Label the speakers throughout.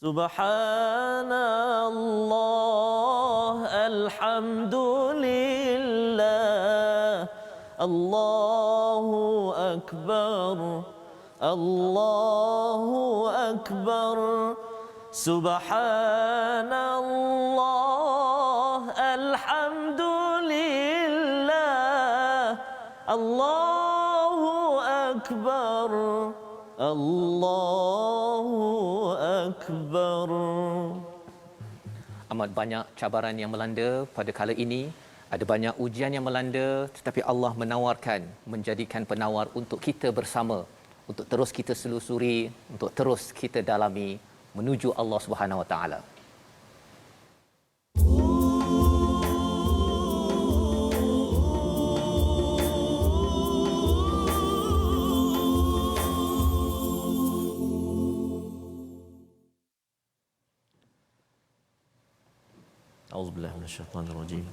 Speaker 1: Subhanallah, alhamdulillah, Allahu akbar, Allahu akbar. Subhanallah, alhamdulillah, Allahu akbar, Allahu akbar.
Speaker 2: Amat banyak cabaran yang melanda pada kala ini, ada banyak ujian yang melanda, tetapi Allah menawarkan, menjadikan penawar untuk kita bersama, untuk terus kita selusuri, untuk terus kita dalami menuju Allah Subhanahu Wa Taala.
Speaker 1: A'udzubillahi minasyaitonir rajim.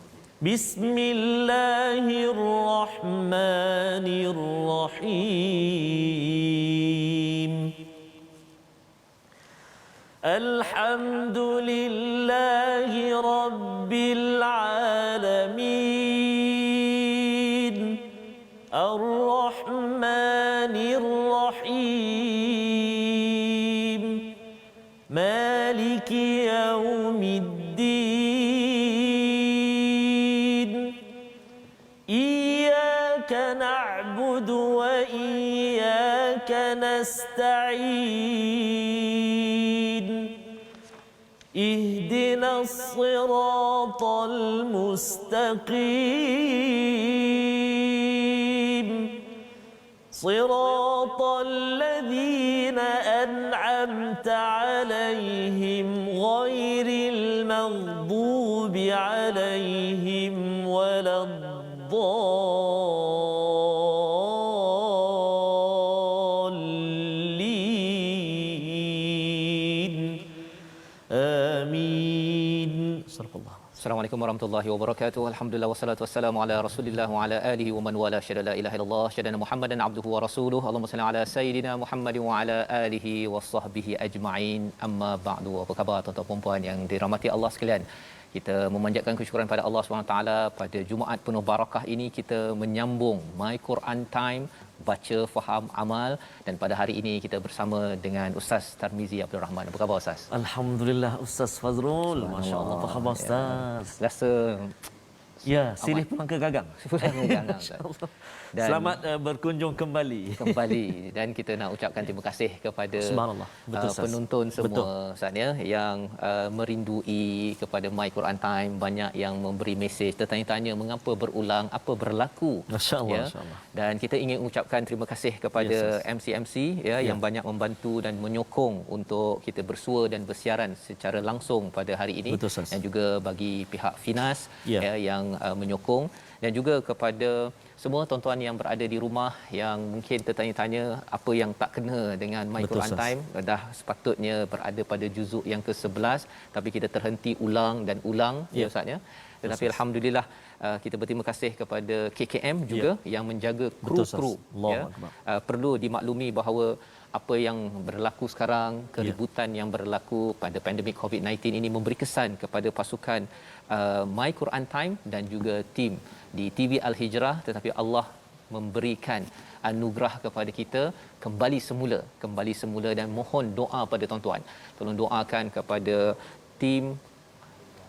Speaker 1: Bismillahirrahmanirrahim. Alhamdulillahi rabbil alamin. Ar-Rahmanir Rahim. Maliki yaumiddin. إياك نعبد وإياك نستعين اهدنا الصراط المستقيم صراط الذين أنعمت عليهم غير المغضوب عليهم ولا الضالين آمين. صدق الله.
Speaker 2: Assalamualaikum warahmatullahi wabarakatuh. Alhamdulillah wassalatu wassalamu ala Rasulillah wa ala alihi wa man wala syada la ilaha illallah syadana Muhammadan abduhu wa rasuluhu. Allahumma salli ala sayidina Muhammadin wa ala alihi wa sahbihi ajma'in. Amma ba'du. Apa khabar tuan-tuan dan puan yang dirahmati Allah sekalian? Kita memanjatkan kesyukuran pada Allah SWT pada Jumaat penuh barakah ini kita menyambung My Quran Time, baca, faham, amal, dan pada hari ini kita bersama dengan Ustaz Tarmizi Abdul Rahman. Apa khabar Ustaz?
Speaker 1: Alhamdulillah Ustaz Fazrul. Masya-Allah. Apa khabar Ustaz?
Speaker 2: Rasa
Speaker 1: ya, silih pulang ke gagang.
Speaker 2: Pulang ke gagang. Dan
Speaker 1: selamat berkunjung kembali
Speaker 2: dan kita nak ucapkan terima kasih kepada
Speaker 1: Subhanallah. Betul,
Speaker 2: penonton semua Ustaz ya, yang merindui kepada My Quran Time, banyak yang memberi mesej tertanya-tanya mengapa berulang, apa berlaku,
Speaker 1: masya-Allah,
Speaker 2: ya?
Speaker 1: masya-Allah.
Speaker 2: Dan kita ingin ucapkan terima kasih kepada MC-MC ya, yang banyak membantu dan menyokong untuk kita bersua dan bersiaran secara langsung pada hari ini.
Speaker 1: Betul,
Speaker 2: dan juga bagi pihak Finas ya, yang menyokong, dan juga kepada semua tuan-tuan yang berada di rumah yang mungkin tertanya-tanya apa yang tak kena dengan My Quran Time, dah sepatutnya berada pada juzuk yang ke-11 tapi kita terhenti ulang dan ulang ya Ustaz ya. Tetapi alhamdulillah kita berterima kasih kepada KKM juga yang menjaga kru-kru ya. Perlu dimaklumi bahawa apa yang berlaku sekarang, keributan yang berlaku pada pandemik COVID-19 ini memberi kesan kepada pasukan My Quran Time dan juga tim di TV Al-Hijrah, tetapi Allah memberikan anugerah kepada kita kembali semula dan mohon doa pada tuan-tuan. Tolong doakan kepada tim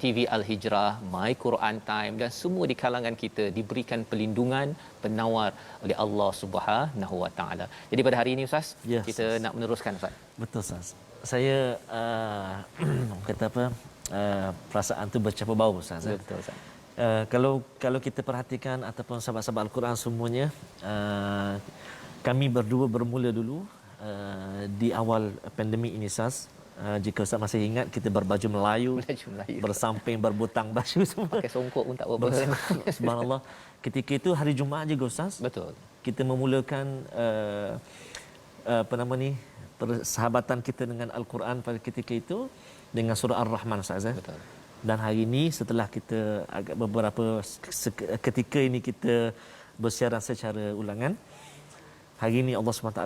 Speaker 2: TV Al-Hijrah, My Quran Time dan semua di kalangan kita diberikan perlindungan, penawar oleh Allah Subhanahu Wa Taala. Jadi pada hari ini Ustaz, kita nak meneruskan Ustaz.
Speaker 1: Betul Ustaz. Saya kata apa? Perasaan tu bercampur bau Ustaz.
Speaker 2: Betul Ustaz.
Speaker 1: Kalau kita perhatikan ataupun sahabat-sahabat Al-Quran semuanya, kami berdua bermula dulu di awal pandemik ini Ustaz. Jika Ustaz masih ingat, kita berbaju Melayu. Bersamping, berbutang baju semua.
Speaker 2: Pakai songkok pun tak apa.
Speaker 1: Subhanallah. Ketika itu hari Jumaat juga Ustaz.
Speaker 2: Betul.
Speaker 1: Kita memulakan persahabatan kita dengan Al-Quran pada ketika itu dengan surah Ar-Rahman Ustaz.
Speaker 2: Betul.
Speaker 1: Dan hari ini setelah kita agak beberapa ketika ini kita bersiaran secara ulangan, hari ini Allah SWT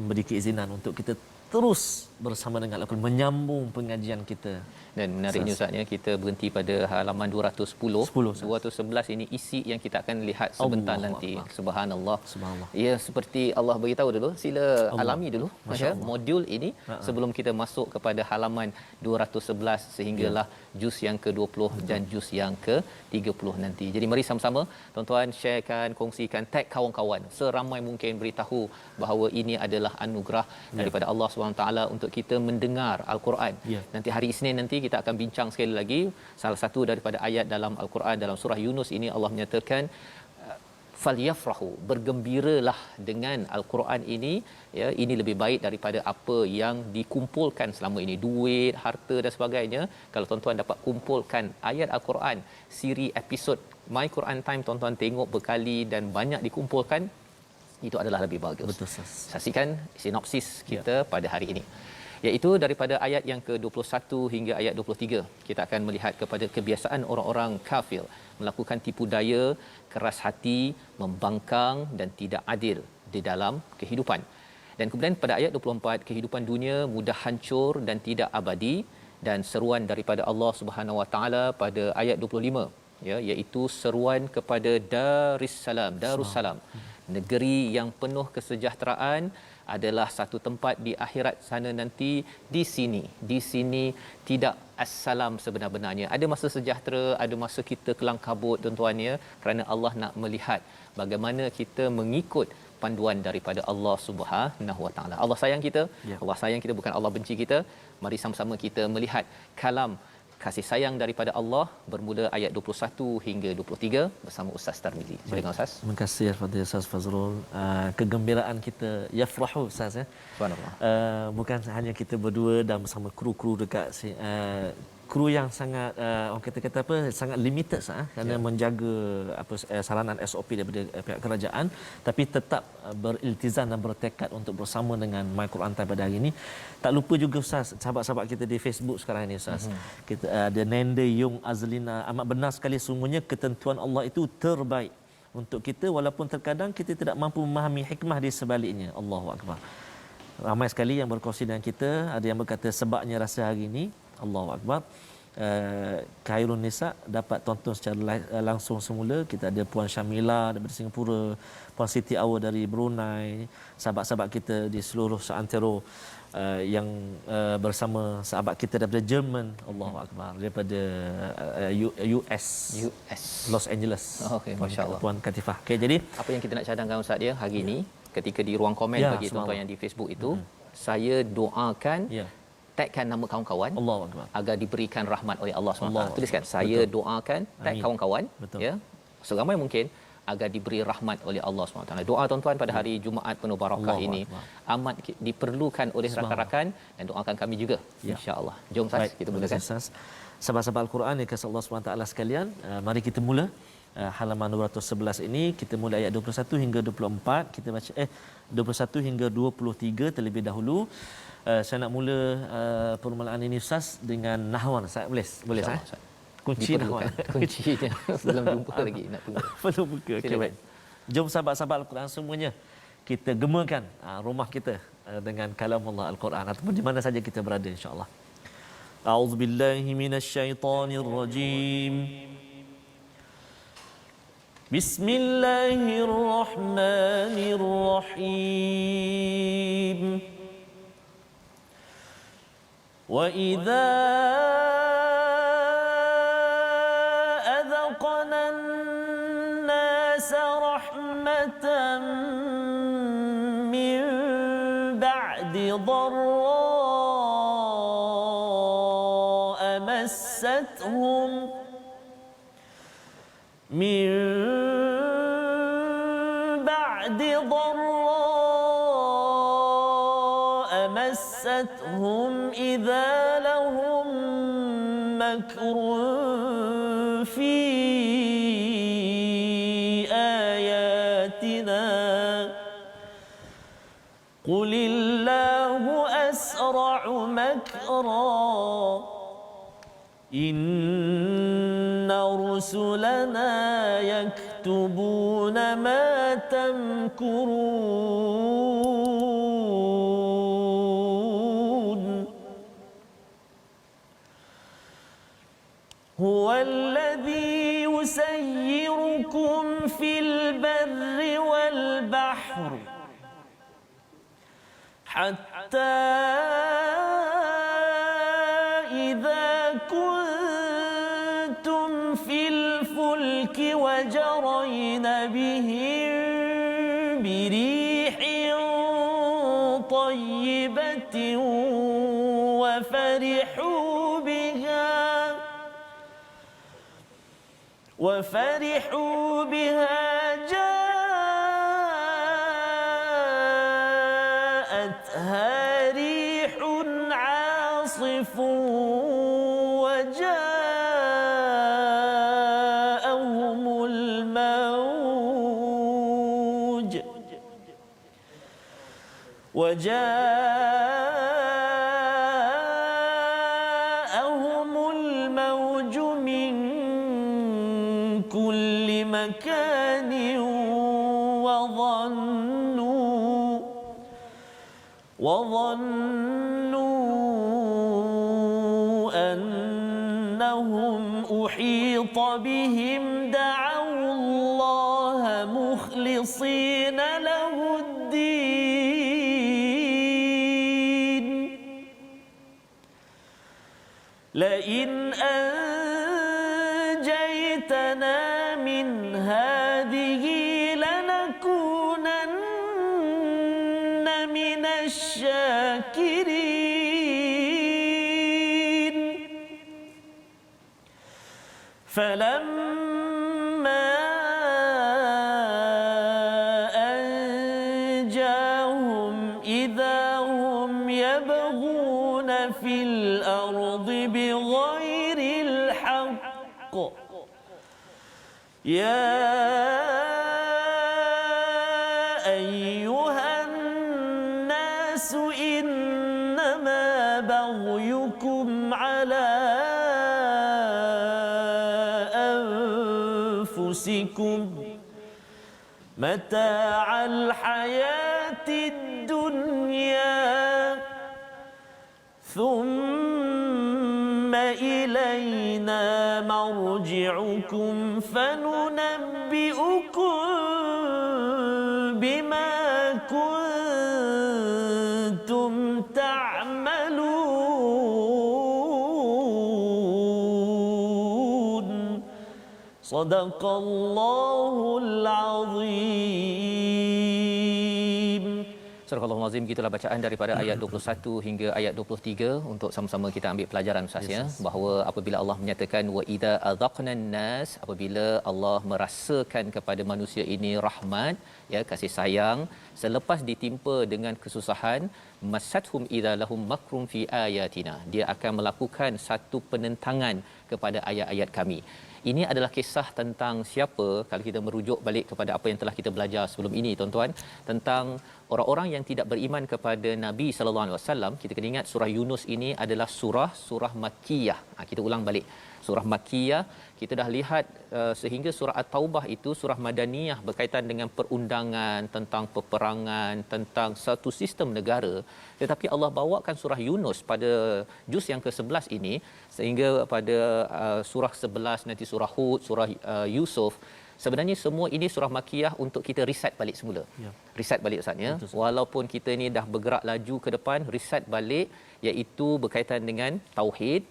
Speaker 1: memberi keizinan untuk kita terus bersama dengan Al-Quran, menyambung pengajian kita.
Speaker 2: Dan menariknya Ustaznya, kita berhenti pada halaman 210. 211 ini isi yang kita akan lihat sebentar
Speaker 1: Allahu
Speaker 2: nanti.
Speaker 1: Akbar.
Speaker 2: Subhanallah.
Speaker 1: Subhanallah.
Speaker 2: Ya, seperti Allah beritahu dulu, sila
Speaker 1: Allah.
Speaker 2: alami dulu modul ini sebelum kita masuk kepada halaman 211 sehinggalah juz yang ke-20 dan juz yang ke-30 nanti. Jadi mari sama-sama tuan-tuan sharekan, kongsikan, tag kawan-kawan seramai mungkin, beritahu bahawa ini adalah anugerah daripada Allah SWT untuk kita mendengar Al-Quran. Nanti hari Isnin nanti kita akan bincang sekali lagi salah satu daripada ayat dalam Al-Quran, dalam surah Yunus ini Allah menyatakan falyafrahu, bergembiralah dengan Al-Quran ini, ya, ini lebih baik daripada apa yang dikumpulkan selama ini, duit, harta dan sebagainya. Kalau tuan-tuan dapat kumpulkan ayat Al-Quran, siri episod My Quran Time tuan-tuan tengok berkali dan banyak dikumpulkan, itu adalah lebih bagus.
Speaker 1: Betul,
Speaker 2: saksikan sinopsis kita pada hari ini, iaitu daripada ayat yang ke-21 hingga ayat 23. Kita akan melihat kepada kebiasaan orang-orang kafir melakukan tipu daya, keras hati, membangkang dan tidak adil di dalam kehidupan. Dan kemudian pada ayat 24, kehidupan dunia mudah hancur dan tidak abadi, dan seruan daripada Allah Subhanahu Wa Taala pada ayat 25, ya, iaitu seruan kepada Darussalam, negeri yang penuh kesejahteraan, adalah satu tempat di akhirat sana nanti. Di sini tidak assalam sebenar-benarnya. Ada masa sejahtera, ada masa kita kelang kabut tuan-tuan, ya, kerana Allah nak melihat bagaimana kita mengikut panduan daripada Allah Subhanahu Wa Taala. Allah sayang kita, Allah sayang kita, bukan Allah benci kita. Mari sama-sama kita melihat kalam kasih sayang daripada Allah bermula ayat 21 hingga 23 bersama Ustaz Tarmizi. Silakan Ustaz.
Speaker 1: Terima kasih kepada Ustaz Fazrul. Kegembiraan kita yafrahu Ustaz, ya.
Speaker 2: Subhanallah.
Speaker 1: Bukan hanya kita berdua dan bersama kru-kru dekat kru yang sangat orang kata apa, sangat limited kerana menjaga apa saranan SOP daripada pihak kerajaan, tapi tetap beriltizam dan bertekad untuk bersama dengan My Quran Time pada hari ini. Tak lupa juga Ustaz, sahabat-sahabat kita di Facebook sekarang ini Ustaz. Kita ada Nende Yung Azlina, amat benar sekali sungguhnya ketentuan Allah itu terbaik untuk kita, walaupun terkadang kita tidak mampu memahami hikmah di sebaliknya. Allahu Akbar. Ramai sekali yang berkongsi dengan kita, ada yang berkata sebabnya rasa hari ini. Allahu Akbar. Khairun Nisa dapat tonton secara langsung semula. Kita ada Puan Syamila daripada Singapura, Puan Siti Awa dari Brunei, sahabat-sahabat kita di seluruh seantero yang bersama sahabat kita daripada Jerman, Allahu Akbar, daripada US Los Angeles.
Speaker 2: Okey, masya-Allah.
Speaker 1: Puan Katifah. Okey, jadi
Speaker 2: apa yang kita nak cadangkan Ustaz dia hari ini, ketika di ruang komen bagi tuan-tuan yang di Facebook itu, saya doakan, tagkan nama kawan-kawan agar diberikan rahmat oleh Allah SWT. Tuliskan, saya doakan, tag kawan-kawan, ya, seramai mungkin, agar diberi rahmat oleh Allah SWT. Doa tuan-tuan pada hari Jumaat penuh barakah ini amat diperlukan oleh rakan-rakan, dan doakan kami juga, insya-Allah. Jom Ustaz, kita mulakan.
Speaker 1: Sahabat-sahabat Al-Quran yang kasih Allah SWT sekalian, mari kita mula halaman 211 ini. Kita mula ayat 21 hingga 24. Kita baca 21 hingga 23 terlebih dahulu. Saya nak mula permulaan ini Ustaz dengan nahwan. Saya boleh Ustaz? Kunci nahwan.
Speaker 2: Kuncinya belum jumpa lagi, nak tunggu.
Speaker 1: Belum buka. Okey, baik. Jom sahabat-sahabat Al-Quran semuanya, kita gemakan rumah kita dengan kalam Allah Al-Quran ataupun di mana saja kita berada, insya-Allah. A'udzubillahi minasyaitonirrajim. Bismillahirrahmanirrahim. Wa idza adaqna an-nasa rahmatan min ba'di dharra massathum min ba'di dharra massathum idza lahum makrun fi ayatina qulillahu asra'u makra inna rusulana yaktubuna ma tamkurun. الذي يسيركم في البر والبحر حتى إذا كنتم في الفلك وجرين بهم بريح طيبة وفرحوا بها جاءتها ريح عاصف وجاءهم الموج من كل مكان وظنوا أنهم أحيط بهم دعوا الله مخلصين له الدين لئن أنجيتنا من هذه لنكونن من الشاكرين فلما أنجاهم إذا هم يبغون في الأرض بغير الحق يا أيها الناس إنما بغيكم على أنفسكم متاع الحياة الدنيا ثم إلينا مرجعكم فننبئكم بما كنتم تعملون صدق الله العظيم.
Speaker 2: Surah Al-Azim, gitulah bacaan daripada ayat 21 hingga ayat 23 untuk sama-sama kita ambil pelajaran Ustaz ya, bahawa apabila Allah menyatakan wa idza adzaqnan nas, apabila Allah merasakan kepada manusia ini rahmat ya, kasih sayang, selepas ditimpa dengan kesusahan, masathum idza lahum makrum fi ayatina, dia akan melakukan satu penentangan kepada ayat-ayat kami. Ini adalah kisah tentang siapa, kalau kita merujuk balik kepada apa yang telah kita belajar sebelum ini tuan-tuan, tentang orang-orang yang tidak beriman kepada Nabi sallallahu alaihi wasallam. Kita kena ingat surah Yunus ini adalah surah Makkiyah. Kita ulang balik. Surah Makkiyah kita dah lihat sehingga surah At-Taubah itu surah Madaniyah berkaitan dengan perundangan, tentang peperangan, tentang satu sistem negara. Tetapi Allah bawakan surah Yunus pada juz yang ke-11 ini sehingga pada surah 11 nanti surah Hud, surah Yusuf. Sebenarnya semua ini surah Makkiyah untuk kita reset balik semula. Ya. Reset balik Ustaz ya. Walaupun kita ni dah bergerak laju ke depan, reset balik iaitu berkaitan dengan tauhid,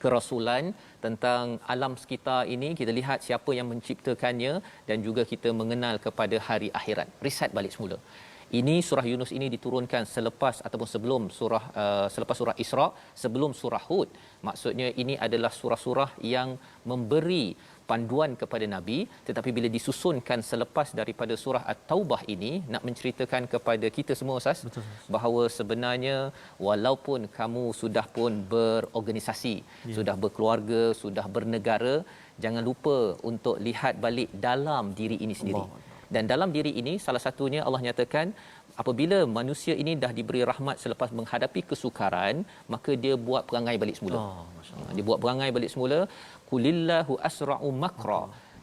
Speaker 2: kerasulan, tentang alam sekitar ini, kita lihat siapa yang menciptakannya dan juga kita mengenal kepada hari akhirat. Reset balik semula. Ini surah Yunus ini diturunkan selepas ataupun sebelum surah selepas surah Isra, sebelum surah Hud. Maksudnya ini adalah surah-surah yang memberi panduan kepada Nabi, tetapi bila disusunkan selepas daripada surah At-Taubah ini nak menceritakan kepada kita semua Ustaz, bahawa sebenarnya walaupun kamu sudah pun berorganisasi, sudah berkeluarga, sudah bernegara, jangan lupa untuk lihat balik dalam diri ini sendiri. Dan dalam diri ini salah satunya Allah nyatakan apabila manusia ini dah diberi rahmat selepas menghadapi kesukaran, maka dia buat perangai balik semula. Dia buat perangai balik semula. Qulillahu asra'u makra.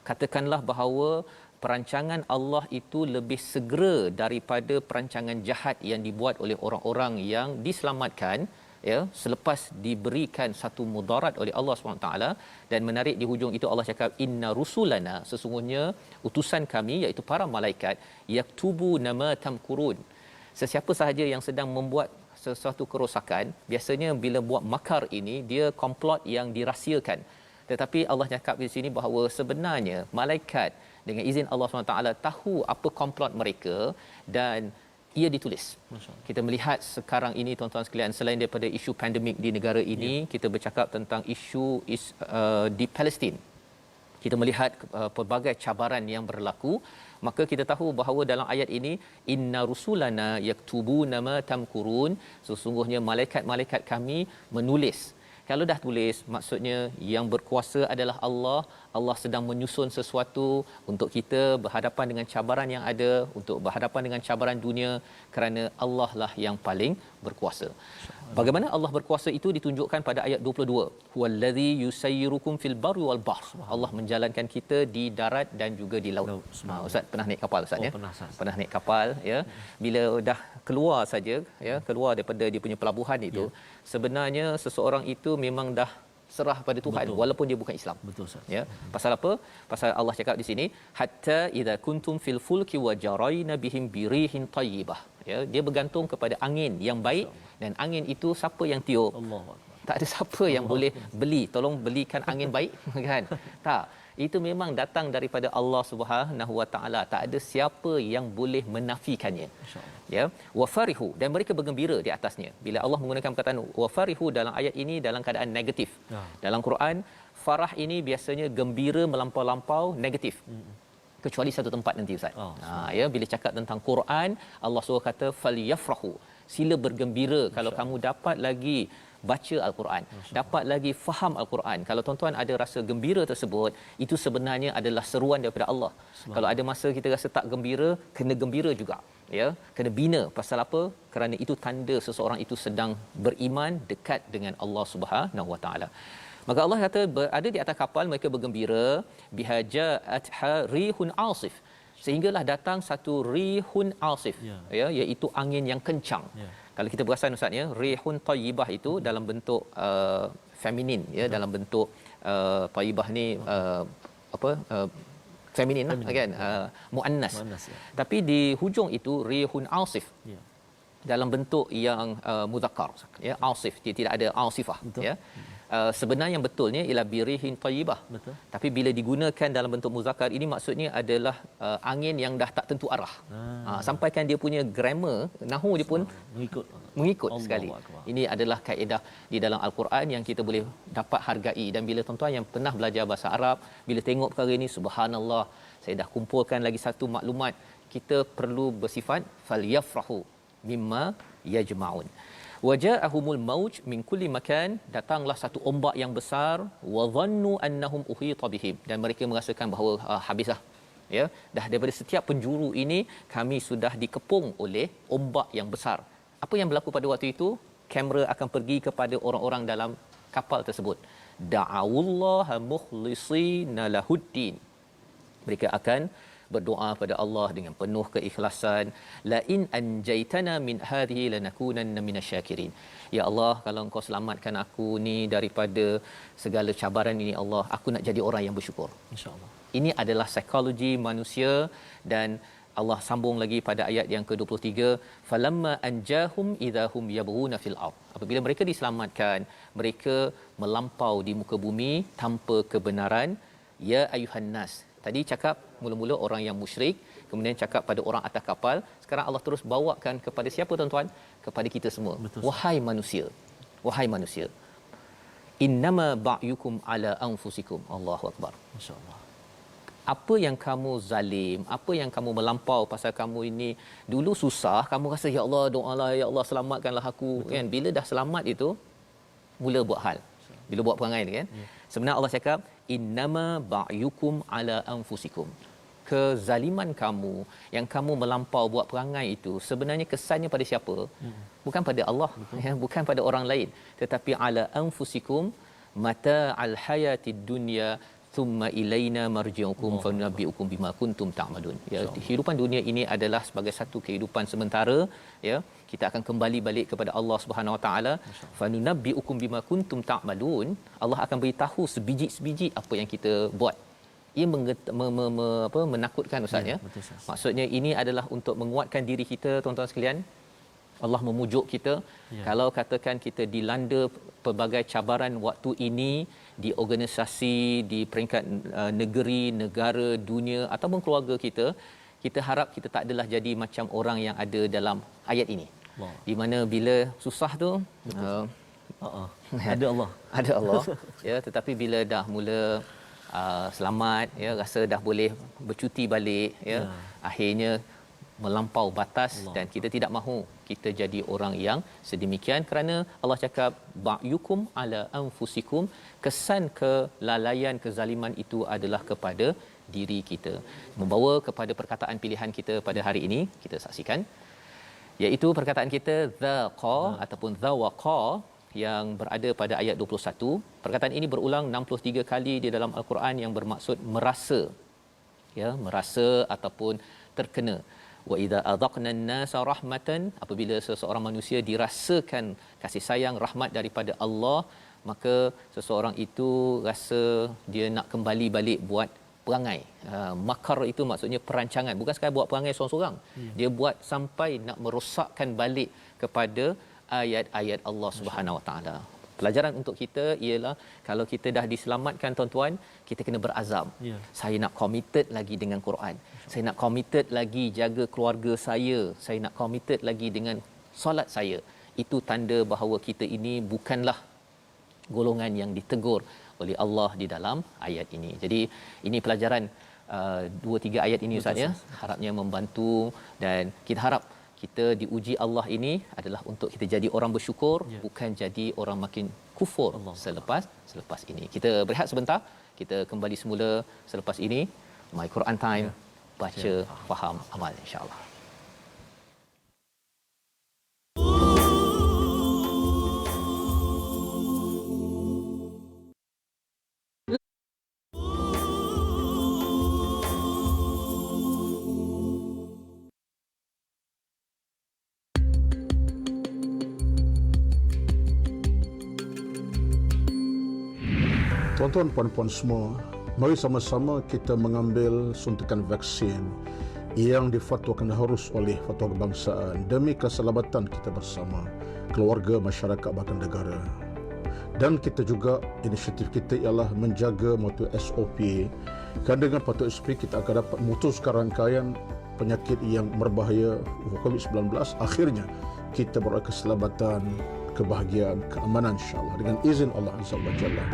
Speaker 2: Katakanlah bahawa perancangan Allah itu lebih segera daripada perancangan jahat yang dibuat oleh orang-orang yang diselamatkan ya, selepas diberikan satu mudarat oleh Allah SWT. Dan menarik di hujung itu Allah cakap inna rusulana, sesungguhnya utusan kami iaitu para malaikat, yaktubu nama tamkurun. Sesiapa sahaja yang sedang membuat sesuatu kerosakan, biasanya bila buat makar ini dia komplot yang dirahsiakan. Tetapi Allah cakap di sini bahawa sebenarnya malaikat dengan izin Allah SWT tahu apa komplot mereka dan ia ditulis. Kita melihat sekarang ini tuan-tuan sekalian, selain daripada isu pandemik di negara ini, kita bercakap tentang isu di Palestin. Kita melihat pelbagai cabaran yang berlaku, maka kita tahu bahawa dalam ayat ini inna rusulana yaktubuna ma tamkurun, sesungguhnya malaikat-malaikat kami menulis. Kalau dah tulis, maksudnya yang berkuasa adalah Allah. Allah sedang menyusun sesuatu untuk kita berhadapan dengan cabaran yang ada, untuk berhadapan dengan cabaran dunia, kerana Allah lah yang paling berkuasa. Bagaimana Allah berkuasa itu ditunjukkan pada ayat 22. Huwallazi yusayyirukum fil barri wal bahr. Allah menjalankan kita di darat dan juga di laut. Ustaz pernah naik kapal Ustaz ya? Pernah naik kapal ya. Bila dah keluar saja ya, keluar daripada dia punya pelabuhan itu, sebenarnya seseorang itu memang dah serah pada Tuhan. Betul. Walaupun dia bukan Islam.
Speaker 1: Betul Ustaz.
Speaker 2: Ya. Pasal apa? Pasal Allah cakap di sini hatta idza kuntum fil fulki wa jarayna bihim birihin tayyibah. Ya, dia bergantung kepada angin yang baik, dan angin itu siapa yang tiup?
Speaker 1: Allah.
Speaker 2: Tak ada siapa yang boleh beli, tolong belikan angin baik kan? Tak. Itu memang datang daripada Allah Subhanahu Wa Taala. Tak ada siapa yang boleh menafikannya. Ya, wa farihu, dan mereka bergembira di atasnya. Bila Allah menggunakan perkataan wa farihu dalam ayat ini dalam keadaan negatif. Dalam Quran, farah ini biasanya gembira melampau-lampau negatif. Kecuali satu tempat nanti Ustaz. Ya, bila cakap tentang Quran, Allah suruh kata falyafrahu. Sila bergembira kalau kamu dapat lagi baca Al-Quran, dapat lagi faham Al-Quran. Kalau tuan-tuan ada rasa gembira tersebut, itu sebenarnya adalah seruan daripada Allah. Kalau ada masa kita rasa tak gembira, kena gembira juga. Ya, kena bina. Pasal apa? Kerana itu tanda seseorang itu sedang beriman, dekat dengan Allah Subhanahu Wa Taala. Maka Allah kata berada di atas kapal mereka bergembira bihaja'at rihun asif, sehinggalah datang satu rihun asif, ya, iaitu angin yang kencang. Kalau kita perasan Ustaz ya, rihun tayyibah itu dalam bentuk feminin ya, dalam bentuk tayyibah ni feminin lah kan, muannas. Ya. Tapi di hujung itu rihun asif. Ya. Dalam bentuk yang muzakkar ya, asif, dia tidak ada asifah. Betul. Ya. Sebenarnya yang betulnya ialah birihin tayyibah. Betul. Tapi bila digunakan dalam bentuk muzakkar ini, maksudnya adalah angin yang dah tak tentu arah. Sampaikan dia punya grammar nahwu dia pun mengikut sekali. Ini adalah kaedah di dalam Al-Quran yang kita boleh dapat hargai. Dan bila tuan-tuan yang pernah belajar bahasa Arab, bila tengok perkara ini, subhanallah, saya dah kumpulkan lagi satu maklumat. Kita perlu bersifat falyafrahu mimma yajma'un. Waja'ahumul mauj min kulli makan, datanglah satu ombak yang besar, wa dhannu annahum uhita bihim, dan mereka merasakan bahawa habislah ya, dah daripada setiap penjuru ini kami sudah dikepung oleh ombak yang besar. Apa yang berlaku pada waktu itu? Kamera akan pergi kepada orang-orang dalam kapal tersebut. Da'awullaha mukhlishina lahuddin. Mereka akan berdoa pada Allah dengan penuh keikhlasan, la in anjaitana min hadhihi lanakunanna minasyakirin. Ya Allah, kalau Engkau selamatkan aku ni daripada segala cabaran ini Allah, aku nak jadi orang yang bersyukur. Insya-Allah. Ini adalah psikologi manusia. Dan Allah sambung lagi pada ayat yang ke-23, falamma anjahum idahum yabghuna fil ard. Apabila mereka diselamatkan, mereka melampau di muka bumi tanpa kebenaran. Ya ayuhan nas. Tadi cakap mula-mula orang yang musyrik, kemudian cakap pada orang atas kapal, sekarang Allah terus bawakan kepada siapa tuan-tuan? Kepada kita semua. Betul. Wahai manusia, wahai manusia, innama ba'yukum ala anfusikum. Allahu akbar. Masya-Allah. Apa yang kamu zalim, apa yang kamu melampau pasal kamu ini dulu susah, kamu rasa ya Allah, doalah ya Allah selamatkanlah aku. Betul. Kan, bila dah selamat itu mula buat hal. Bila buat perangai ni kan. Sebenarnya Allah cakap innama ba'yukum ala anfusikum. Kezaliman kamu yang kamu melampau buat perangai itu sebenarnya kesannya pada siapa? Bukan pada Allah, ya, bukan pada orang lain, tetapi ala anfusikum mata al hayatid dunya, thumma ilaina marji'ukum fanunabbi'ukum bima kuntum ta'malun. Ya, kehidupan dunia ini adalah sebagai satu kehidupan sementara, ya. Kita akan kembali balik kepada Allah Subhanahu Wa Taala. Fanunabbi'ukum bima kuntum ta'malun. Allah akan beritahu sebiji-sebiji apa yang kita buat. Ia menakutkan Ustaz, ya. Maksudnya ini adalah untuk menguatkan diri kita, tuan-tuan sekalian. Allah memujuk kita, kalau katakan kita dilanda pelbagai cabaran waktu ini di organisasi, di peringkat negeri, negara, dunia ataupun keluarga kita, kita harap kita tak adalah jadi macam orang yang ada dalam ayat ini. Di mana bila susah tu
Speaker 1: ada Allah.
Speaker 2: Ada Allah, ya, tetapi bila dah mula selamat, ya, rasa dah boleh bercuti balik, ya. Akhirnya melampau batas Allah. Dan kita tidak mahu kita jadi orang yang sedemikian, kerana Allah cakap ba'yukum ala anfusikum, kesan kelalaian, kezaliman itu adalah kepada diri kita. Membawa kepada perkataan pilihan kita pada hari ini, kita saksikan, iaitu perkataan kita zaqa ataupun zawaqa yang berada pada ayat 21. Perkataan ini berulang 63 kali di dalam al-Quran yang bermaksud merasa, ya, merasa ataupun terkena. Wa idza adzaqna an-nasa rahmatan, apabila seseorang manusia dirasakan kasih sayang, rahmat daripada Allah, maka seseorang itu rasa dia nak kembali balik buat perangai. Makar itu maksudnya perancangan, bukan sekadar buat perangai seorang-seorang. Dia buat sampai nak merosakkan balik kepada ayat-ayat Allah Subhanahu Wa Taala. Pelajaran untuk kita ialah kalau kita dah diselamatkan, tuan-tuan, kita kena berazam. Saya nak committed lagi dengan Quran. Saya nak committed lagi jaga keluarga saya nak committed lagi dengan solat saya. Itu tanda bahawa kita ini bukanlah golongan yang ditegur oleh Allah di dalam ayat ini. Jadi ini pelajaran 2-3 ayat ini, Ustaz, ya, harapnya membantu, dan kita harap kita diuji Allah ini adalah untuk kita jadi orang bersyukur, bukan jadi orang makin kufur selepas ini. Kita berehat sebentar, kita kembali semula selepas ini. My Quran Time, baca, faham, amal, insya-Allah.
Speaker 3: Tuan-tuan, puan-puan semua, mari sama-sama kita mengambil suntikan vaksin yang difatwakan harus oleh Fatwa Kebangsaan demi keselamatan kita bersama, keluarga, masyarakat, bahkan negara. Dan kita juga, inisiatif kita ialah menjaga mutu SOP. Kerana dengan patuh SOP kita akan dapat memutuskan rangkaian penyakit yang berbahaya COVID-19. Akhirnya kita beroleh keselamatan, kebahagiaan, keamanan, insya-Allah, dengan izin Allah Azza wa Jalla.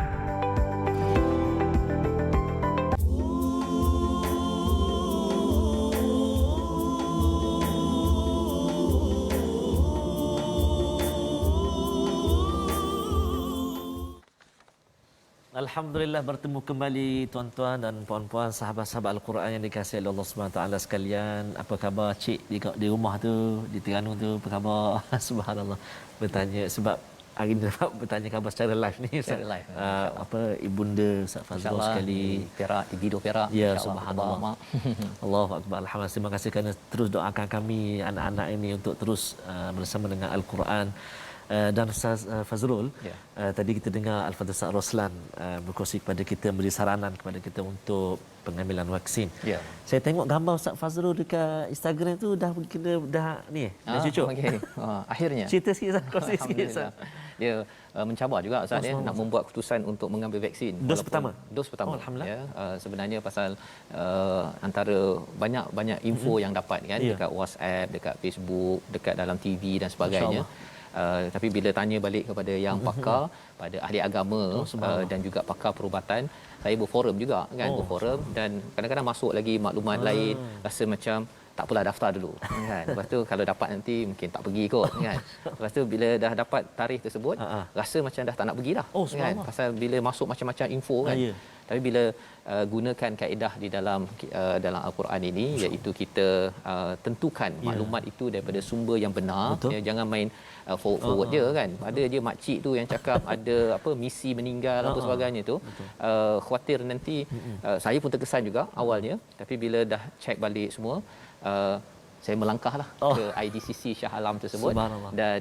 Speaker 1: Alhamdulillah, bertemu kembali tuan-tuan dan puan-puan, sahabat-sahabat Al-Quran yang dikasihi oleh Allah Subhanahu Taala sekalian. Apa khabar cik di rumah tu, di Terengganu tu, apa khabar? Subhanallah, bertanya sebab hari ni dapat bertanya khabar secara live ni,
Speaker 2: secara live.
Speaker 1: Apa ibunda Ustaz Fazrul sekali
Speaker 2: di Perak, di Bido Perak.
Speaker 1: Ya, subhanallah. Allahu akbar. Alhamdulillah, terima kasih kerana terus doakan kami anak-anak ini untuk terus bersama dengan Al-Quran. Dan Ustaz Fazrul, tadi kita dengar Al-Fadhil Ustaz Roslan berkongsi kepada kita, beri saranan kepada kita untuk pengambilan vaksin. Saya tengok gambar Ustaz Fazrul dekat Instagram tu dah ni, dah cucuk.
Speaker 2: Okey. Akhirnya.
Speaker 1: Cerita sikit Ustaz, kongsi sikit Ustaz.
Speaker 2: Dia mencabar juga Ustaz, ya, nak membuat keputusan untuk mengambil vaksin.
Speaker 1: Dos pertama.
Speaker 2: Alhamdulillah. Ya, sebenarnya pasal antara banyak info yang dapat kan, dekat WhatsApp, dekat Facebook, dekat dalam TV dan sebagainya. Tapi bila tanya balik kepada yang pakar, pada ahli agama dan juga pakar perubatan, saya berforum juga kan, berforum, dan kadang-kadang masuk lagi maklumat lain, rasa macam tak apalah daftar dulu kan. Lepas tu kalau dapat nanti mungkin tak pergi kot kan. Lepas tu bila dah dapat tarikh tersebut rasa macam dah tak nak pergi dah kan. Pasal bila masuk macam-macam info kan. Tapi bila gunakan kaedah di dalam Al-Quran ini, iaitu kita tentukan maklumat itu daripada sumber yang benar, jangan main forward je kan. Ada je makcik tu yang cakap ada apa misi meninggal apa sebagainya tu. Khawatir nanti saya pun terkesan juga awalnya, tapi bila dah check balik semua, saya melangkahlah ke IDCC Shah Alam tersebut dan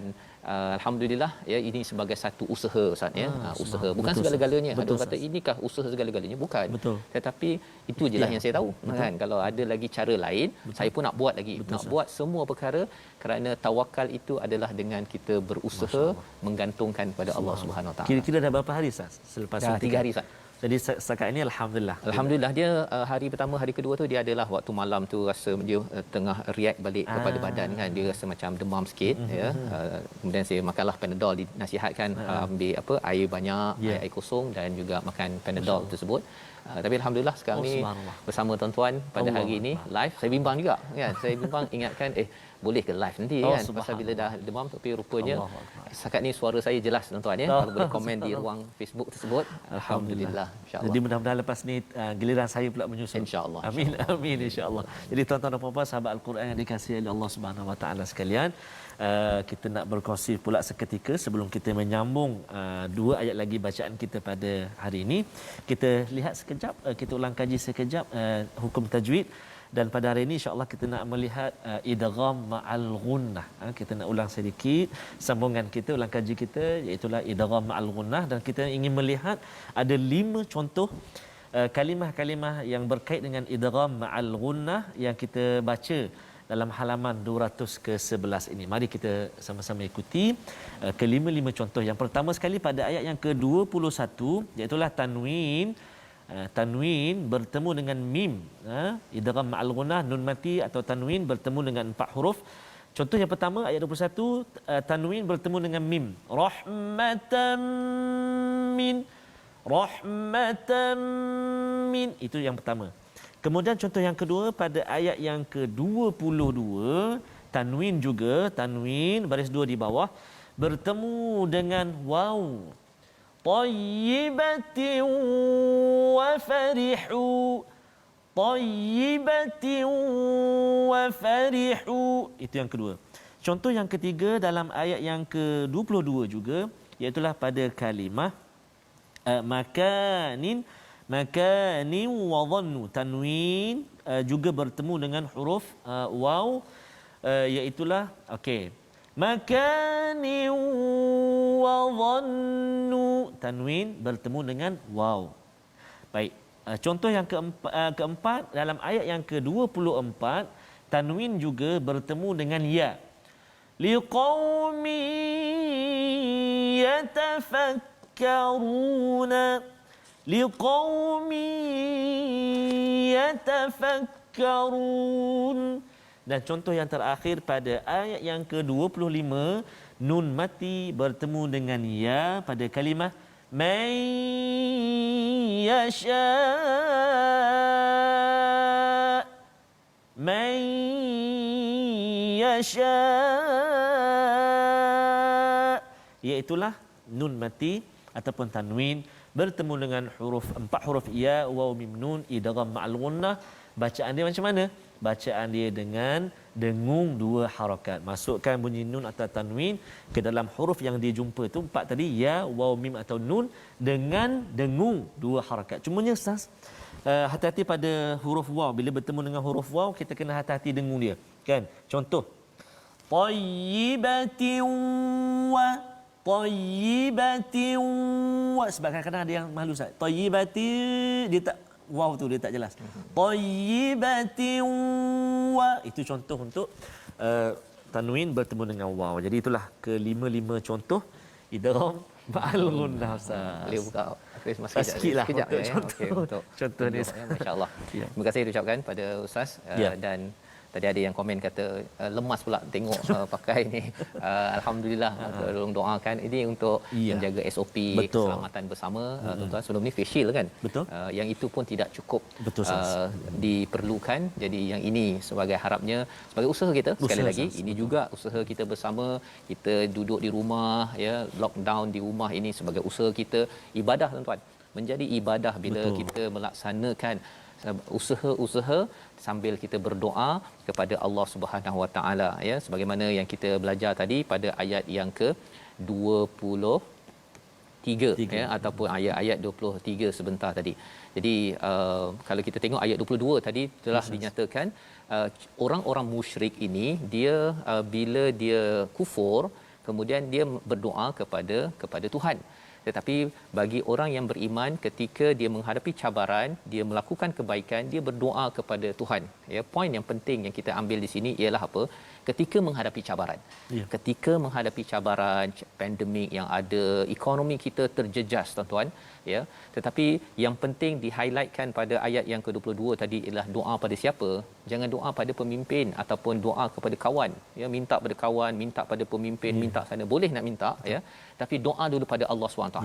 Speaker 2: alhamdulillah ya, ini sebagai satu usaha Ustaz ya. Usaha bukan segala-galanya. Ada kata inikah usaha segala-galanya, bukan. Tetapi itu je lah yang saya tahu kan. Kalau ada lagi cara lain, saya pun nak buat lagi. Nak buat semua perkara kerana tawakal itu adalah dengan kita berusaha menggantungkan pada Allah Subhanahu Wa Taala.
Speaker 1: Kira-kira dah berapa hari Ustaz selepas
Speaker 2: dah 3 hari Ustaz.
Speaker 1: Jadi setakat ini alhamdulillah
Speaker 2: dia hari pertama hari kedua tu dia adalah waktu malam tu rasa dia tengah react balik kepada badan kan, dia rasa macam demam sikit ya. Kemudian saya makanlah Panadol, dinasihatkan ambil apa air banyak, air kosong dan juga makan Panadol tersebut. Tapi alhamdulillah sekarang ni bersama tuan-tuan pada hari ini live. Saya bimbang juga kan, saya bimbang ingatkan boleh ke live nanti kan, pasal bila dah demam. Tapi rupanya setakat ni suara saya jelas tuan-tuan ya. Kalau boleh komen di ruang Facebook tersebut, alhamdulillah insya-Allah.
Speaker 1: Jadi mudah-mudahan lepas ni giliran saya pula menyusul,
Speaker 2: insya-Allah.
Speaker 1: Amin amin insya-Allah. Jadi tuan-tuan dan puan-puan sahabat Al-Quran yang dikasihi oleh Allah Subhanahu Wa Taala sekalian, kita nak berkongsi pula seketika sebelum kita menyambung dua ayat lagi bacaan kita pada hari ini. Kita lihat sekejap, kita ulang kaji sekejap hukum tajwid. Dan pada hari ini insya-Allah kita nak melihat idgham ma'al ghunnah. Kita nak ulang sedikit sambungan kita, ulang kaji kita, iaitu idgham ma'al ghunnah, dan kita ingin melihat ada 5 contoh kalimah-kalimah yang berkait dengan idgham ma'al ghunnah yang kita baca dalam halaman 200 ke-11 ini. Mari kita sama-sama ikuti kelima-lima contoh. Yang pertama sekali pada ayat yang ke-21, iaitu tanwin. Tanwin bertemu dengan mim, idgham ma'al ghunnah, nun mati atau tanwin bertemu dengan 4 huruf. Contoh yang pertama ayat 21, tanwin bertemu dengan mim, rahmatan min, itu yang pertama. Kemudian contoh yang kedua pada ayat yang ke-22, tanwin juga, tanwin baris 2 di bawah bertemu dengan waw, طيبة وفرحوا. Itu yang kedua. Contoh yang ketiga dalam ayat yang ke-22 juga, iaitu pada kalimah makanin wa dhannu, tanwin juga bertemu dengan huruf waw, iaitu makanin wa dhannu, tanwin bertemu dengan waw. Baik, contoh yang keempat dalam ayat yang ke-24, tanwin juga bertemu dengan ya, liqaumi yatafakkarun. Dan contoh yang terakhir pada ayat yang ke-25, nun mati bertemu dengan ya pada kalimah man yasha, iaitulah nun mati ataupun tanwin bertemu dengan 4 huruf ya, waw, mim, nun, idgham ma'al ghunnah. Bacaan dia macam mana? Bacaan dia dengan dengung 2 harakat. Masukkan bunyi nun atau tanwin ke dalam huruf yang dia jumpa tu, 4 tadi, ya, waw, mim atau nun, dengan dengung 2 harakat. Cumanya Ustaz, hati-hati pada huruf waw. Bila bertemu dengan huruf waw, kita kena hati-hati dengung dia kan. Contoh tayyibatin wa, sebab kadang-kadang ada yang malu Ustaz, tayyibatin dia tak, waw tu dia tak jelas. Tayyibatin wa, itu contoh untuk tanwin bertemu dengan waw. Jadi itulah kelima-lima contoh idgham ma'al ghunnah Ustaz.
Speaker 2: Boleh buka Christmas
Speaker 1: sikitlah
Speaker 2: sekejap
Speaker 1: untuk
Speaker 2: ya.
Speaker 1: contoh,
Speaker 2: Untuk
Speaker 1: contoh ni
Speaker 2: masya-Allah. Terima kasih diucapkan pada Ustaz dan Tadi ada yang komen kata lemas pula tengok pakai ni. Alhamdulillah, tolong doakan ini untuk menjaga SOP keselamatan bersama. Tuan-tuan, sebelum ni face shield kan.
Speaker 1: Betul.
Speaker 2: Yang itu pun tidak cukup.
Speaker 1: Betul,
Speaker 2: diperlukan. Jadi yang ini sebagai harapnya sebagai usaha kita sekali lagi ini juga usaha kita bersama. Kita duduk di rumah ya, lockdown di rumah, ini sebagai usaha kita ibadah tuan-tuan. Menjadi ibadah bila kita melaksanakan usaha-usaha sambil kita berdoa kepada Allah Subhanahu Wa Taala ya, sebagaimana yang kita belajar tadi pada ayat yang ke-23 ya, ataupun ayat 23 sebentar tadi. Jadi kalau kita tengok ayat 22 tadi telah dinyatakan orang-orang musyrik ini dia bila dia kufur kemudian dia berdoa kepada Tuhan. Tetapi bagi orang yang beriman, ketika dia menghadapi cabaran, dia melakukan kebaikan, dia berdoa kepada Tuhan. Ya, poin yang penting yang kita ambil di sini ialah apa? Ketika menghadapi cabaran. Ketika menghadapi cabaran, pandemik yang ada, ekonomi kita terjejas tuan-tuan, ya. Tetapi yang penting di-highlightkan pada ayat yang ke-22 tadi ialah doa pada siapa? Jangan doa pada pemimpin ataupun doa kepada kawan. Ya, minta pada kawan, minta pada pemimpin, minta sana boleh nak minta ya. Tapi doa dulu pada Allah SWT.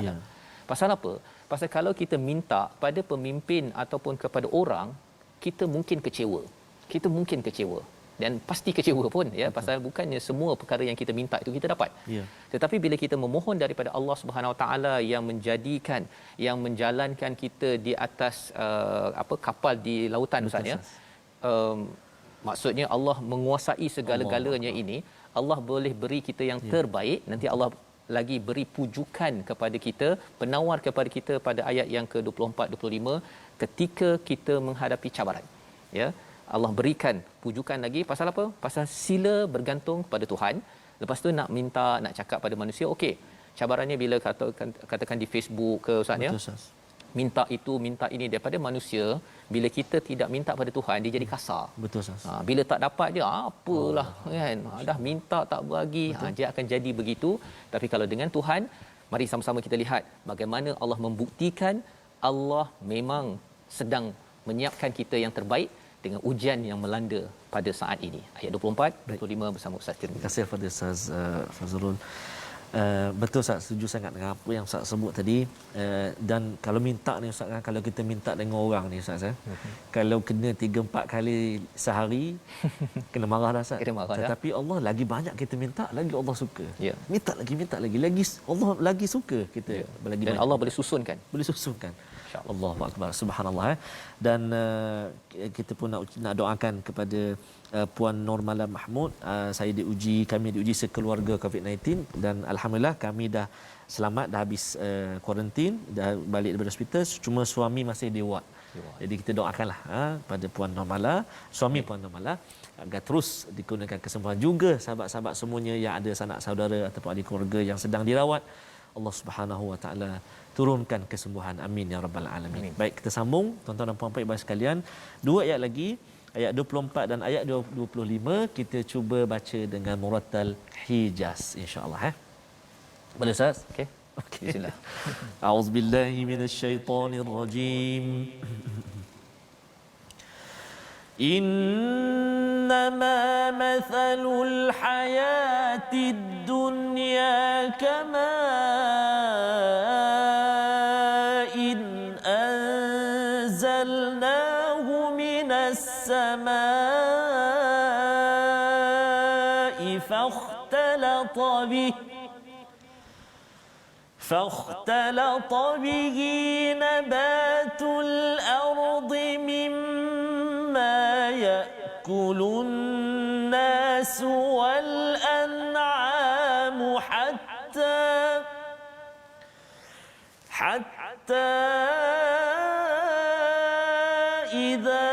Speaker 2: Pasal apa? Pasal kalau kita minta pada pemimpin ataupun kepada orang, kita mungkin kecewa. Dan pasti kecewa pun ya. Pasal bukannya semua perkara yang kita minta itu kita dapat. Tetapi bila kita memohon daripada Allah Subhanahu Wa Taala yang menjadikan, yang menjalankan kita di atas kapal di lautan Ustaz ya. Maksudnya Allah menguasai segala-galanya ini, Allah boleh beri kita yang terbaik. Nanti Allah lagi beri pujukan kepada kita, penawar kepada kita pada ayat yang ke-24 25 ketika kita menghadapi cabaran. Ya. Allah berikan pujukan lagi pasal apa? Pasal sila bergantung pada Tuhan. Lepas tu nak minta, nak cakap pada manusia, okey. Cabarannya bila katakan di Facebook ke Ustaz ya. Minta itu, minta ini daripada manusia, bila kita tidak minta pada Tuhan dia jadi kasar.
Speaker 1: Betul Ustaz.
Speaker 2: Bila tak dapat dia apalah kan. Dah minta tak bagi, dia akan jadi begitu. Tapi kalau dengan Tuhan, mari sama-sama kita lihat bagaimana Allah membuktikan Allah memang sedang menyiapkan kita yang terbaik dengan ujian yang melanda pada saat ini. Ayat 24 25 bersama Ustaz Tirmizi.
Speaker 1: Terima kasih kepada Ustaz Fazrul. Betul Ustaz, setuju sangat dengan apa yang Ustaz sebut tadi. Dan kalau minta ni Ustaz, kalau kita minta dengan orang ni Ustaz, kalau kena 3-4 kali sehari kena marah dah Ustaz. Tetapi Allah lagi banyak kita minta, lagi Allah suka. Minta lagi Allah lagi suka kita. Lagi
Speaker 2: dan
Speaker 1: banyak.
Speaker 2: Allah boleh susunkan.
Speaker 1: Allahu akbar, subhanallah. Dan kita pun nak doakan kepada Puan Normala Mahmud. Kami diuji sekeluarga COVID-19 dan alhamdulillah kami dah selamat, dah habis kuarantin, dah balik daripada hospital. Cuma suami masih di ward. Jadi kita doakanlah pada Puan Normala, suami Puan Normala, agar terus dikurniakan kesembuhan, juga sahabat-sahabat semuanya yang ada sanak saudara ataupun ahli keluarga yang sedang dirawat. Allah Subhanahu Wa Taala turunkan kesembuhan, amin ya rabbal alamin. Baik, kita sambung tuan-tuan dan puan-puan ibu sekalian, 2 ayat lagi, ayat 24 dan ayat 25 kita cuba baca dengan murattal Hijaz insya-Allah Boleh Ustaz?
Speaker 2: Okey. Bismillah.
Speaker 1: A'udzubillahi minasyaitonir rajim. إنما مثل الحياة الدنيا كماء أنزلناه من السماء فاختلط به نبات الأرض مما يأكل الناس والأنعام حتى إذا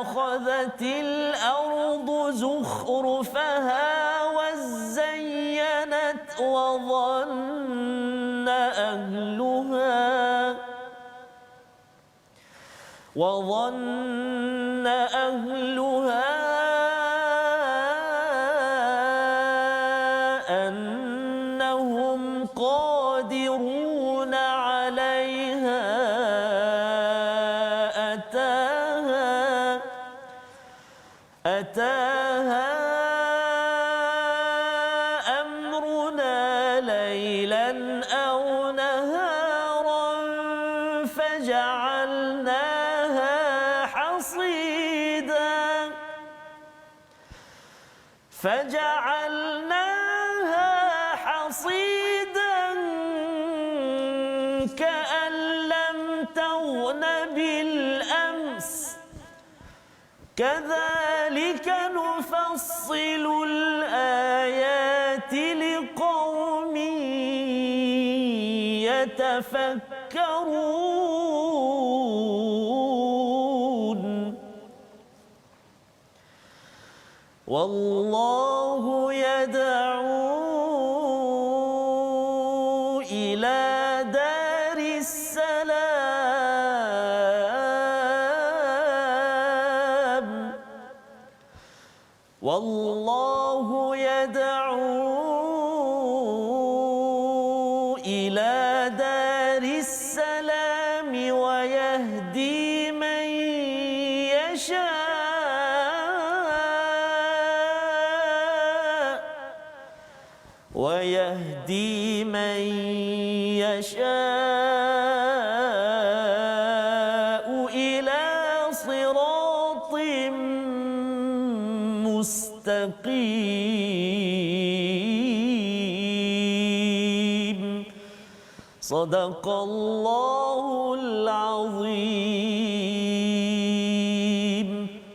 Speaker 1: أخذت الأرض زخرفها وزينت وظن أهلها قادرون عليها أتاها أمرنا ليلا أو نهارا فجعلناها حصيدا كأن لم تغن بالأمس كذلك نفصل الآيات لقوم يتفكرون والله يدعو إلى دار السلام والله يدعو إلى دار السلام ويهدي من يشاء إلى صراط مستقيم صدق الله العظيم.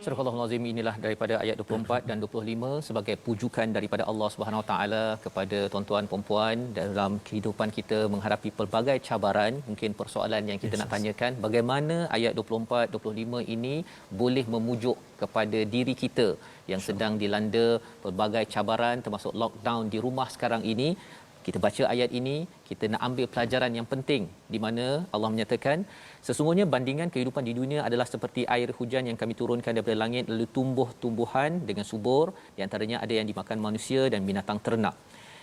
Speaker 2: Surah Al-Azim inilah daripada ayat 24 dan 25 sebagai pujukan daripada Allah Subhanahu Wa Taala kepada tuan-tuan puan-puan dalam kehidupan kita menghadapi pelbagai cabaran. Mungkin persoalan yang kita nak tanyakan, bagaimana ayat 24 25 ini boleh memujuk kepada diri kita yang sedang dilanda pelbagai cabaran termasuk lockdown di rumah sekarang ini. Kita baca ayat ini, kita nak ambil pelajaran yang penting di mana Allah menyatakan sesungguhnya bandingan kehidupan di dunia adalah seperti air hujan yang kami turunkan daripada langit lalu tumbuh-tumbuhan dengan subur, di antaranya ada yang dimakan manusia dan binatang ternak.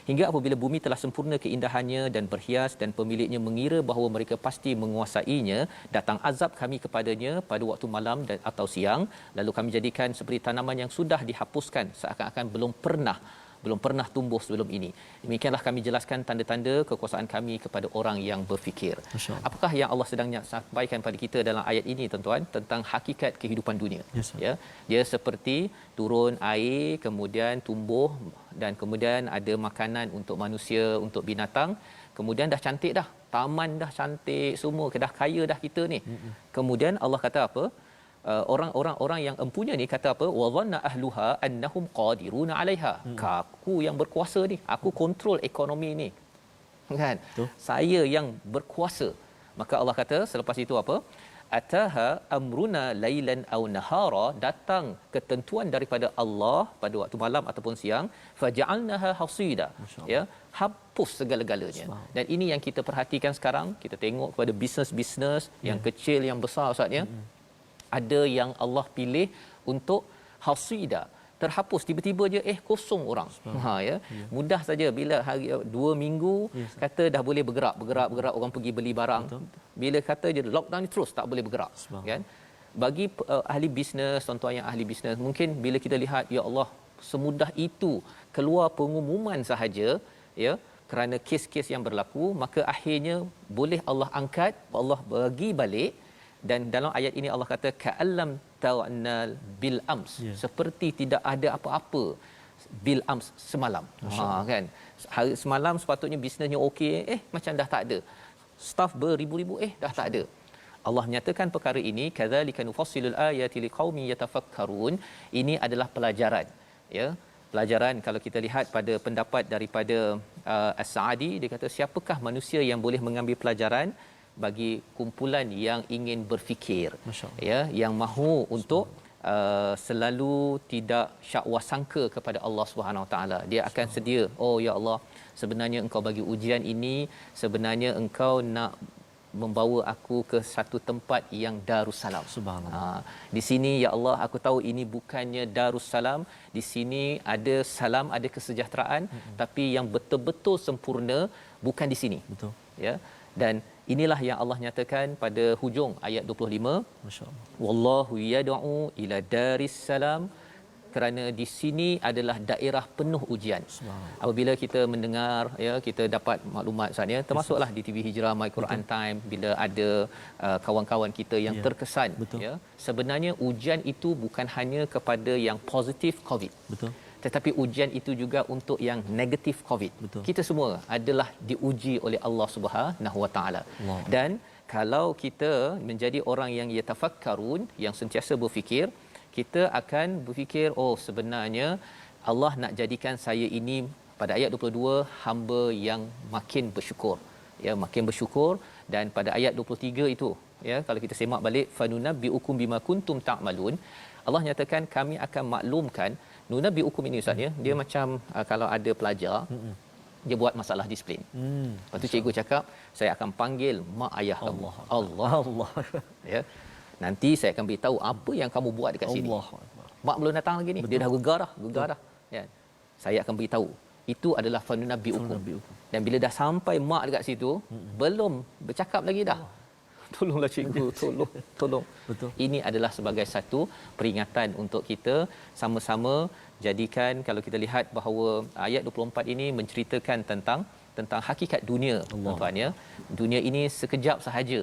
Speaker 2: Hingga apabila bumi telah sempurna keindahannya dan berhias dan pemiliknya mengira bahawa mereka pasti menguasainya, datang azab kami kepadanya pada waktu malam dan atau siang, lalu kami jadikan seperti tanaman yang sudah dihapuskan seakan-akan belum pernah tumbuh sebelum ini. Demikianlah kami jelaskan tanda-tanda kekuasaan kami kepada orang yang berfikir. Apakah yang Allah sedang sampaikan pada kita dalam ayat ini, tuan-tuan, tentang hakikat kehidupan dunia? Ya, dia seperti turun air, kemudian tumbuh dan kemudian ada makanan untuk manusia, untuk binatang. Kemudian dah cantik dah, taman dah cantik semua, dah kaya dah kita ni. Kemudian Allah kata apa? Orang yang empunya ni kata apa? Wa dhanna ahluha annahum qadiruna 'alaiha. Aku yang berkuasa ni, aku kontrol ekonomi ni. Kan? Saya yang berkuasa. Maka Allah kata selepas itu apa? Ataha amruna lailan aw nahara, datang ketentuan daripada Allah pada waktu malam ataupun siang, faja'alnaha hasida. Ya, hapus segala-galanya. Dan ini yang kita perhatikan sekarang, kita tengok kepada bisnes-bisnes yang kecil yang besar Ustaz ya. Ada yang Allah pilih untuk hasida, terhapus tiba-tiba je kosong orang. Mudah saja bila hari 2 minggu kata dah boleh bergerak orang pergi beli barang. Bila kata je lockdown ni terus tak boleh bergerak, kan? Bagi ahli bisnes, tuan-tuan yang ahli bisnes, mungkin bila kita lihat ya Allah semudah itu keluar pengumuman sahaja ya kerana kes-kes yang berlaku, maka akhirnya boleh Allah angkat, Allah bagi balik. Dan dalam ayat ini Allah kata ka'allam ta'nal bil ams, seperti tidak ada apa-apa bil ams semalam. Kan, hari semalam sepatutnya bisnesnya okey, macam dah tak ada, staff beribu-ribu dah tak ada. Allah menyatakan perkara ini kadzalika nufassilul ayati liqaumin yatafakkarun. Ini adalah pelajaran, ya, pelajaran. Kalau kita lihat pada pendapat daripada As-Sa'di, dia kata siapakah manusia yang boleh mengambil pelajaran bagi kumpulan yang ingin berfikir, ya, yang mahu untuk selalu tidak syakwa sangka kepada Allah Subhanahu Wa Taala. Dia akan sedia, oh ya Allah, sebenarnya engkau bagi ujian ini, sebenarnya engkau nak membawa aku ke satu tempat yang Darussalam.
Speaker 1: Subhanallah.
Speaker 2: Di sini ya Allah, aku tahu ini bukannya Darussalam. Di sini ada salam, ada kesejahteraan, tapi yang betul-betul sempurna bukan di sini.
Speaker 1: Betul.
Speaker 2: Ya. Dan inilah yang Allah nyatakan pada hujung ayat 25.
Speaker 1: Masya-Allah.
Speaker 2: Wallahu yad'u ila Darussalam, kerana di sini adalah daerah penuh ujian. Apabila kita mendengar, ya, kita dapat maklumat Ustaz, ya, termasuklah di TV Hijrah, My Quran Time, bila ada kawan-kawan kita yang terkesan, ya, sebenarnya ujian itu bukan hanya kepada yang positif COVID.
Speaker 1: Betul.
Speaker 2: Tetapi ujian itu juga untuk yang negatif COVID.
Speaker 1: Betul.
Speaker 2: Kita semua adalah diuji oleh Allah Subhanahu Wa Taala. Dan kalau kita menjadi orang yang yatafakkarun, yang sentiasa berfikir, kita akan berfikir, oh sebenarnya Allah nak jadikan saya ini pada ayat 22 hamba yang makin bersyukur, ya, makin bersyukur. Dan pada ayat 23 itu, ya, kalau kita semak balik, fanunabbiukum bima kuntum ta'malun, Allah nyatakan kami akan maklumkan. Nunabbiukum ini Ustaz, ya, dia macam kalau ada pelajar dia buat masalah disiplin. Lepas tu cikgu cakap, saya akan panggil mak ayah kamu. Allah. Ya. Nanti saya akan beritahu apa yang kamu buat dekat sini. Mak belum datang lagi ni. Betul. Dia dah gegar dah. Ya. Saya akan beritahu. Itu adalah fanunabbiukum. Dan bila dah sampai mak dekat situ, belum bercakap lagi dah. Tolonglah cikgu, tolong. Betul. Ini adalah sebagai satu peringatan untuk kita sama-sama jadikan, kalau kita lihat bahawa ayat 24 ini menceritakan tentang hakikat dunia, tuan-tuan, ya. Dunia ini sekejap sahaja.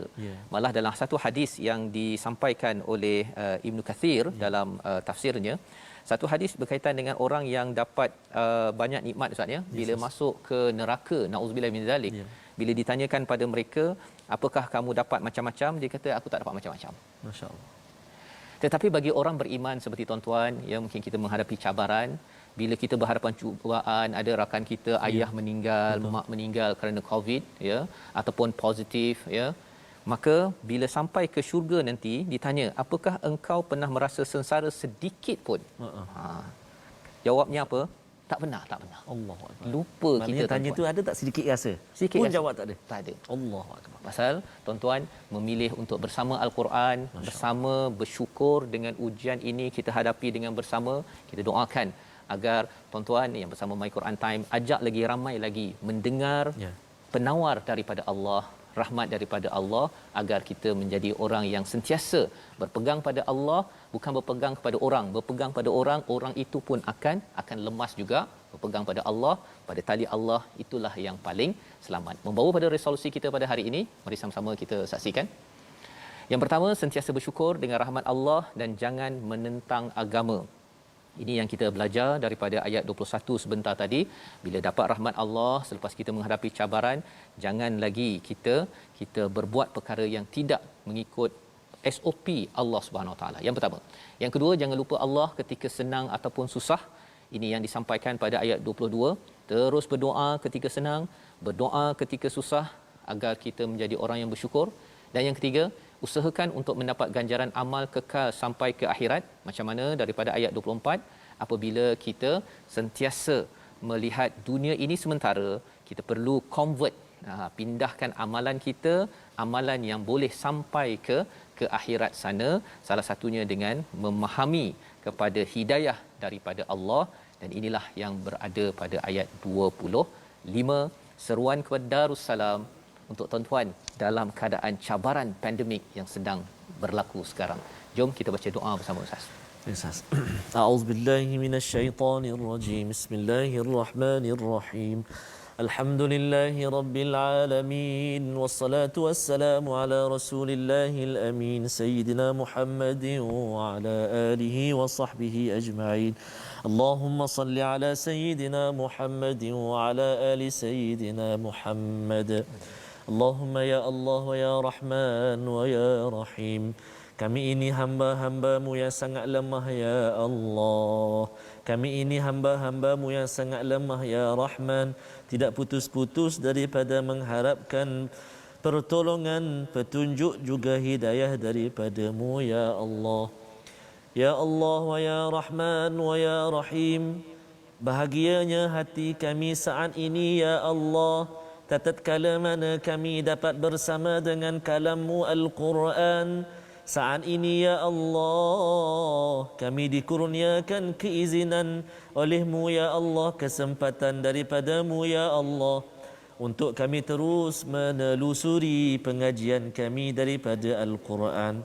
Speaker 2: Malah dalam satu hadis yang disampaikan oleh Ibnu Kathir dalam tafsirnya, satu hadis berkaitan dengan orang yang dapat banyak nikmat Ustaz, ya, bila masuk ke neraka, nauzubillah min zalik. Bila ditanyakan pada mereka, apakah kamu dapat macam-macam, dia kata aku tak dapat macam-macam.
Speaker 1: Masya-Allah.
Speaker 2: Tetapi bagi orang beriman seperti tuan-tuan, ya, mungkin kita menghadapi cabaran, bila kita berhadapan cubaan, ada rakan kita ayah meninggal, mak meninggal kerana COVID, ya, ataupun positif, ya, maka bila sampai ke syurga nanti ditanya, apakah engkau pernah merasa sengsara sedikit pun? Jawabnya apa? Tak pernah.
Speaker 1: Allahu akbar.
Speaker 2: Lupa. Maknanya kita
Speaker 1: tanya tu ada tak sedikit rasa?
Speaker 2: Sedikit
Speaker 1: pun
Speaker 2: rasa.
Speaker 1: Jawab tak ada.
Speaker 2: Tak ada.
Speaker 1: Allahu akbar.
Speaker 2: Pasal tuan-tuan memilih untuk bersama Al-Quran, bersama bersyukur dengan ujian ini kita hadapi dengan bersama. Kita doakan agar tuan-tuan yang bersama My Quran Time ajak lagi ramai lagi mendengar penawar daripada Allah, rahmat daripada Allah, agar kita menjadi orang yang sentiasa berpegang pada Allah, bukan berpegang kepada orang. Berpegang pada orang itu pun akan lemas juga. Berpegang pada Allah, pada tali Allah, itulah yang paling selamat. Membawa pada resolusi kita pada hari ini, mari sama-sama kita saksikan. Yang pertama, sentiasa bersyukur dengan rahmat Allah dan jangan menentang agama. Ini yang kita belajar daripada ayat 21 sebentar tadi. Bila dapat rahmat Allah, selepas kita menghadapi cabaran, jangan lagi kita berbuat perkara yang tidak mengikut SOP Allah Subhanahu Wa Taala. Yang pertama. Yang kedua, jangan lupa Allah ketika senang ataupun susah. Ini yang disampaikan pada ayat 22. Terus berdoa ketika senang, berdoa ketika susah, agar kita menjadi orang yang bersyukur. Dan yang ketiga, usahakan untuk mendapat ganjaran amal kekal sampai ke akhirat. Macam mana daripada ayat 24, apabila kita sentiasa melihat dunia ini sementara, kita perlu convert, pindahkan amalan kita, amalan yang boleh sampai ke akhirat sana, salah satunya dengan memahami kepada hidayah daripada Allah. Dan inilah yang berada pada ayat 25, seruan kepada Darussalam untuk tuan-tuan dalam keadaan cabaran pandemik yang sedang berlaku sekarang. Jom kita baca doa bersama Ustaz.
Speaker 1: Ustaz. A'udzubillahi minasyaitonirrajim. Bismillahirrahmanirrahim. Alhamdulillahi rabbil alamin, wassalatu wassalamu ala rasulillahil amin, sayyidina Muhammadin wa ala alihi wa sahbihi ajma'in. Allahumma salli ala sayyidina Muhammadin wa ala ali sayyidina Muhammad. Allahumma ya Allah wa ya Rahman wa ya Rahim. Kami ini hamba-hambamu yang sangat lemah ya Allah. Kami ini hamba-hambamu yang sangat lemah ya Rahman. Tidak putus-putus daripada mengharapkan pertolongan, petunjuk juga hidayah daripadamu ya Allah. Ya Allah wa ya Rahman wa ya Rahim. Bahagianya hati kami saat ini ya Allah, tatkala mana kami dapat bersama dengan kalam-Mu Al-Quran. Saat ini ya Allah, kami dikurniakan keizinan oleh-Mu ya Allah, kesempatan daripada-Mu ya Allah, untuk kami terus menelusuri pengajian kami daripada Al-Quran.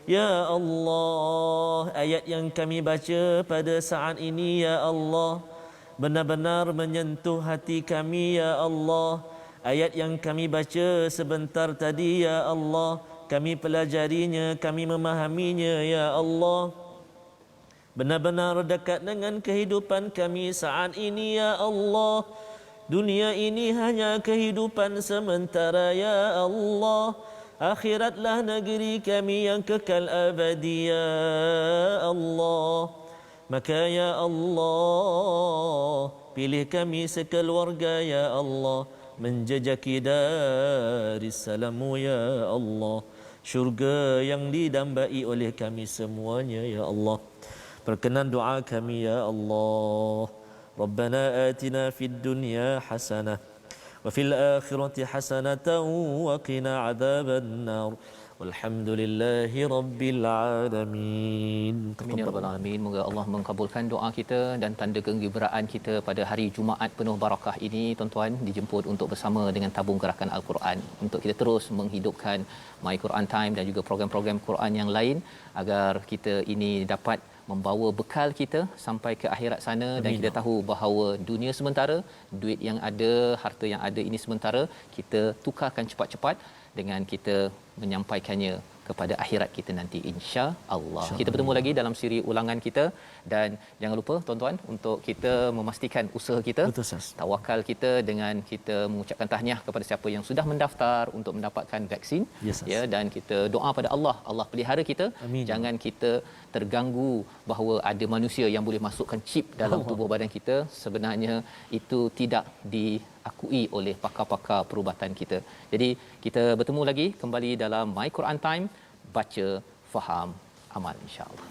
Speaker 1: Ya Allah, ayat yang kami baca pada saat ini ya Allah, benar-benar menyentuh hati kami ya Allah. Ayat yang kami baca sebentar tadi ya Allah, kami pelajarinya, kami memahaminya ya Allah, benar-benar dekat dengan kehidupan kami saat ini ya Allah. Dunia ini hanya kehidupan sementara ya Allah, akhiratlah negeri kami yang kekal abadi ya Allah. Maka ya Allah, pilih kami sekeluarga ya Allah, menjejaki Darissalamu ya Allah, syurga yang didambai oleh kami semuanya ya Allah. Perkenan doa kami ya Allah. Rabbana atina fid dunya hasanah wa fil akhirati hasanatan wa qina adzaban nar. Walhamdulillahi rabbil alamin.
Speaker 2: Amin ya rabbal alamin. Moga Allah mengkabulkan doa kita dan tanda kegembiraan kita pada hari Jumaat penuh barakah ini, tuan-tuan, dijemput untuk bersama dengan tabung gerakan Al-Quran untuk kita terus menghidupkan My Quran Time dan juga program-program Quran yang lain, agar kita ini dapat membawa bekal kita sampai ke akhirat sana. Amin. Dan kita tahu bahawa dunia sementara, duit yang ada, harta yang ada ini sementara, kita tukarkan cepat-cepat dengan kita menyampaikannya kepada akhirat kita nanti, insya-Allah. Kita bertemu lagi dalam siri ulangan kita, dan jangan lupa tuan-tuan untuk kita memastikan usaha kita, tawakal kita, dengan kita mengucapkan tahniah kepada siapa yang sudah mendaftar untuk mendapatkan vaksin, ya, dan kita doa pada Allah, Allah pelihara kita. Amin. Jangan kita terganggu bahawa ada manusia yang boleh masukkan chip dalam tubuh badan kita. Sebenarnya itu tidak diakui oleh pakar-pakar perubatan kita. Jadi kita bertemu lagi kembali dalam My Quran Time, baca, faham, amal, insya-Allah.